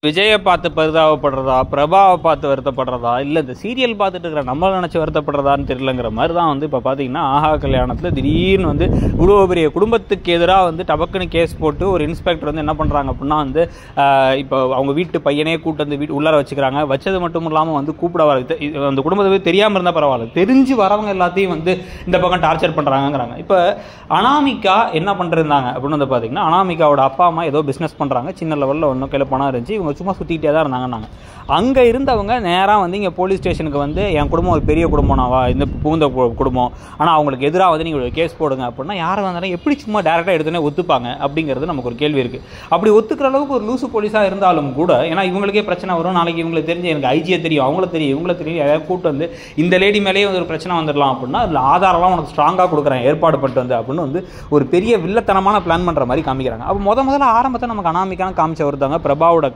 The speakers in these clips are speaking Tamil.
விஜயை பார்த்து பரிதாபப்படுறதா, பிரபாவை பார்த்து வருத்தப்படுறதா, இல்லை இந்த சீரியல் பார்த்துட்டு இருக்கிற நம்மளை நினச்சி வருத்தப்படுறதான்னு தெரியலங்கிற மாதிரி தான் வந்து இப்போ பார்த்தீங்கன்னா ஆஹா கல்யாணத்தில் திடீர்னு வந்து இவ்வளோ பெரிய குடும்பத்துக்கு எதிராக வந்து டபக்குன்னு கேஸ் போட்டு ஒரு இன்ஸ்பெக்டர் வந்து என்ன பண்ணுறாங்க அப்படின்னா வந்து இப்போ அவங்க வீட்டு பையனே கூட்டு வந்து உள்ளார வச்சுக்கிறாங்க. வச்சது மட்டும் இல்லாமல் வந்து கூப்பிட வர அந்த குடும்பத்தை தெரியாமல் இருந்தால் பரவாயில்ல, தெரிஞ்சு வரவங்க எல்லாத்தையும் வந்து இந்த பக்கம் டார்ச்சர் பண்ணுறாங்கிறாங்க. இப்போ அனாமிகா என்ன பண்ணிருந்தாங்க அப்படின்னு வந்து பார்த்தீங்கன்னா, அனாமிகாவோட அப்பா அம்மா ஏதோ பிஸ்னஸ் பண்ணுறாங்க, சின்ன லெவலில் ஒன்றும் கையில் பணம் இருந்துச்சு, இவங்க சும்மா சுற்றிக்கிட்டே தான் இருந்தாங்க. அங்கே இருந்தவங்க நேராக வந்து இங்கே போலீஸ் ஸ்டேஷனுக்கு வந்து என் குடும்பம் ஒரு பெரிய குடும்பம்னாவா, இந்த பூந்த குடும்பம், ஆனால் அவங்களுக்கு எதிராக வந்து நீங்கள் கேஸ் போடுங்க அப்படின்னா யாரை வந்தாலும் எப்படி சும்மா டேரெக்டாக எடுத்துனே ஒத்துப்பாங்க அப்படிங்கிறது நமக்கு ஒரு கேள்வி இருக்குது. அப்படி ஒத்துக்கிற அளவுக்கு ஒரு லூசு போலீஸாக இருந்தாலும் கூட, ஏன்னா இவங்களுக்கே பிரச்சனை வரும், நாளைக்கு இவங்களுக்கு தெரிஞ்சு எனக்கு ஐஜியை தெரியும், அவங்கள தெரியும், இவங்கள தெரியும், யாராவது கூட்டு வந்து இந்த லேடி மேலேயே வந்து ஒரு பிரச்சனை வந்துடலாம் அப்படின்னா அதில் ஆதாரம்லாம் உனக்கு ஸ்ட்ராங்காக கொடுக்குறேன் ஏற்பாடு பண்ணிட்டு வந்து அப்படின்னு வந்து ஒரு பெரிய வில்லத்தனமான பிளான் பண்ணுற மாதிரி காமிக்கிறாங்க. அப்போ முதல்ல ஆரம்பத்தில் நமக்கு அனாமிக்கான காமிச்ச ஒருத்தவங்க பிரபாவோட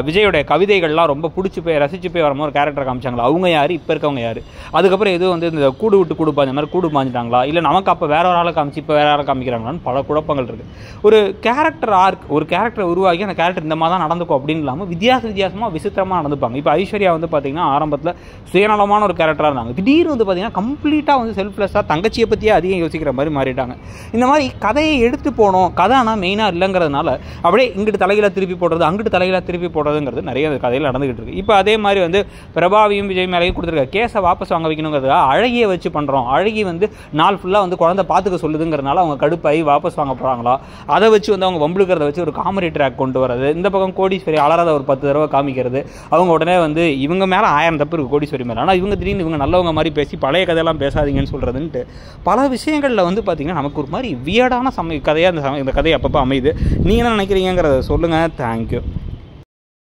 விஜயோடைய கவிதைகள்லாம் ரொம்ப பிடிச்சி போய் ரசிச்சு போய் வரும்போது ஒரு கேரக்டர் காமிச்சாங்களா, அவங்க யார், இப்போ இருக்கவங்க யார், அதுக்கப்புறம் எதுவும் வந்து இந்த கூடு விட்டு கூடு பாஞ்ச மாதிரி கூடு பாஞ்சிட்டாங்களா, இல்லை நமக்கு அப்போ வேற ஒரு ஆளை காமிச்சு இப்போ வேற யாரை காமிக்கிறாங்களான்னு பல குழப்பங்கள் இருக்குது. ஒரு கேரக்டர் ஆர்க், ஒரு கேரக்டர் உருவாக்கி அந்த கேரக்டர் இந்த மாதிரி தான் நடந்துக்கும் அப்படின்னு இல்லாமல் வித்தியாசமாக விசித்திரமாக நடந்துப்பாங்க. இப்போ ஐஸ்வர்யா வந்து பார்த்தீங்கன்னா ஆரம்பத்தில் சுயநலமான ஒரு கேரக்டராக இருந்தாங்க, திடீர்னு வந்து பார்த்தீங்கன்னா கம்ப்ளீட்டாக வந்து செல்ஃப்லெஸ்ஸாக தங்கச்சியை பற்றியே அதிகம் யோசிக்கிற மாதிரி மாறிட்டாங்க. இந்த மாதிரி கதையை எடுத்து போனோம், கதை ஆனால் மெயினாக இல்லைங்கிறதுனால அப்படியே இங்கிட்டு தலைகளை திருப்பி போடுறது அங்கிட்டு தலைகளை திருப்பி போடுறதுங்கிறது நிறைய கதையில் நடந்துகிட்டு இருக்கு. இப்போ அதே மாதிரி வந்து பிரபாவையும் விஜய் மேலேயும் கொடுத்துருக்க கேஸை வாபஸ் வாங்க வைக்கணுங்கிறதுக்காக அழகியை வச்சு பண்ணுறோம், அழகி வந்து நாள் ஃபுல்லாக வந்து குழந்தை பார்த்துக்க சொல்லுதுங்கிறதுனால அவங்க கடுப்பாகி வாபஸ் வாங்க போகிறாங்களா, அதை வச்சு வந்து அவங்க வம்புழுக்கிறத வச்சு ஒரு காமெடி ட்ராக் கொண்டு வரது, இந்த பக்கம் கோடீஸ்வரி அலறத ஒரு 10 தடவை காமிக்கிறது, அவங்க உடனே வந்து இவங்க மேலே 1000 தப்பு இருக்குது கோடீஸ்வரி மேலே, ஆனால் இவங்க திடீர்னு இவங்க நல்லவங்க மாதிரி பேசி பழைய கதையெல்லாம் பேசாதீங்கன்னு சொல்கிறதுன்ட்டு பல விஷயங்களில் வந்து பார்த்திங்கன்னா நமக்கு ஒரு மாதிரி வியர்டான கதையாக இந்த கதை அப்பப்போ அமையுது. நீங்கள் என்ன நினைக்கிறீங்கிறத சொல்லுங்கள். தேங்க்யூ.